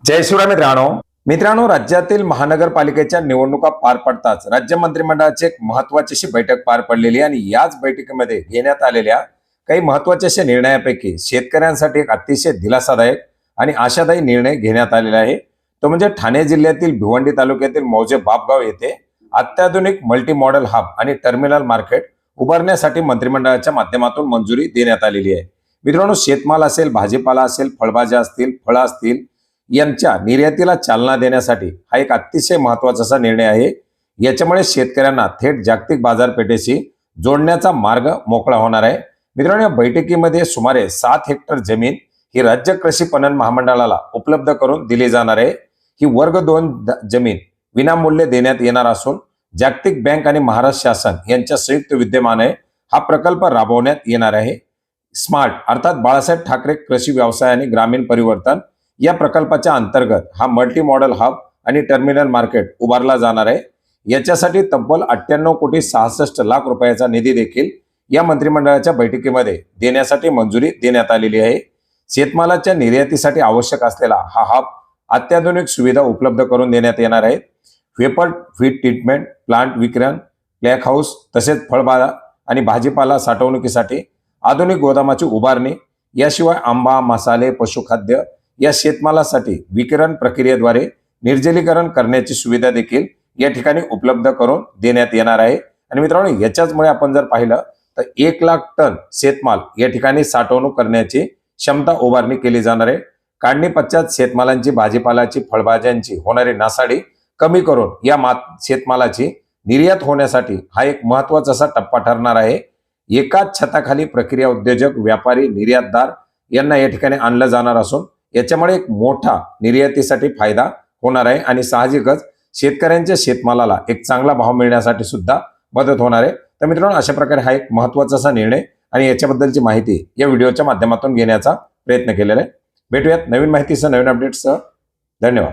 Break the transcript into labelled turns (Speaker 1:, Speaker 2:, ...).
Speaker 1: जय शिवराय मित्रांनो राज्यातील महानगरपालिकेच्या निवडणुका पार पडताच राज्य मंत्रिमंडळाची एक महत्त्वाची अशी बैठक पार पडलेली आणि याच बैठकीमध्ये घेण्यात आलेल्या काही महत्त्वाच्या अशा निर्णयापैकी शेतकऱ्यांसाठी एक अतिशय दिलासादायक आणि आशादायी निर्णय घेण्यात आलेला आहे। तो म्हणजे ठाणे जिल्ह्यातील भिवंडी तालुक्यातील मौजे बापगाव येथे अत्याधुनिक मल्टी मॉडेल हब आणि टर्मिनल मार्केट उभारण्यासाठी मंत्रिमंडळाच्या माध्यमातून मंजुरी देण्यात आलेली आहे। मित्रांनो, शेतमाल असेल, भाजीपाला असेल, फळभाज्या असतील, फळं असतील यांच्या निर्यातीला चालना देण्यासाठी हा एक अतिशय महत्त्वाचा असा निर्णय आहे। याच्यामुळे शेतकऱ्यांना थेट जागतिक बाजारपेठेशी जोडण्याचा मार्ग मोकळा होणार आहे। मित्रांनो, या बैठकीमध्ये सुमारे 7 हेक्टर जमीन ही राज्य कृषी पणन महामंडळाला उपलब्ध करून दिली जाणार आहे। ही वर्ग 2 जमीन विनामूल्य देण्यात येणार असून जागतिक बँक आणि महाराष्ट्र शासन यांच्या संयुक्त विद्यमाने हा प्रकल्प राबवण्यात येणार आहे। स्मार्ट अर्थात बाळासाहेब ठाकरे कृषी व्यवसाय आणि ग्रामीण परिवर्तन या प्रकल्पाच्या अंतर्गत हा मल्टी मॉडेल हब आणि टर्मिनल मार्केट उभारला जाणार आहे। याच्यासाठी तब्बल 98,66,00,000 रुपयाचा निधी देखील या मंत्रिमंडळाच्या बैठकीमध्ये देण्यासाठी मंजुरी देण्यात आलेली आहे। शेतमालाच्या निर्यातीसाठी आवश्यक असलेला हा हब अत्याधुनिक सुविधा उपलब्ध करून देण्यात येणार आहे। वेपर फीड ट्रीटमेंट प्लांट, विक्रयण, प्लॅक हाऊस तसेच फळभाज्या आणि भाजीपाला साठवणुकीसाठी आधुनिक गोदामाची उभारणी, याशिवाय आंबा, मसाले, पशुखाद्य या शेतमालासाठी विकिरण प्रक्रियेद्वारे निर्जलीकरण करण्याची सुविधा देखील या ठिकाणी उपलब्ध करून देण्यात येणार आहे। आणि मित्रांनो, याच्याचमुळे आपण जर पाहिलं तर 1 लाख टन शेतमाल या ठिकाणी साठवणूक करण्याची क्षमता उभारणी केली जाणार आहे। काढणी पश्चात शेतमालांची, भाजीपालाची, फळभाज्यांची होणारी नासाडी कमी करून या शेतमालाची निर्यात होण्यासाठी हा एक महत्त्वाचा असा टप्पा ठरणार आहे। एकाच छताखाली प्रक्रिया उद्योजक, व्यापारी, निर्यातदार यांना या ठिकाणी आणलं जाणार असून याच्यामुळे एक मोठा निर्यातीसाठी फायदा होणार आहे आणि साहजिकच शेतकऱ्यांच्या शेतमालाला एक चांगला भाव मिळण्यासाठी सुद्धा मदत होणार आहे। तर मित्रांनो, अशा प्रकारे हा एक महत्त्वाचा असा निर्णय आणि याच्याबद्दलची माहिती या व्हिडिओच्या माध्यमातून घेण्याचा प्रयत्न केलेला आहे। भेटूयात नवीन माहितीसह, नवीन अपडेट्ससह। धन्यवाद।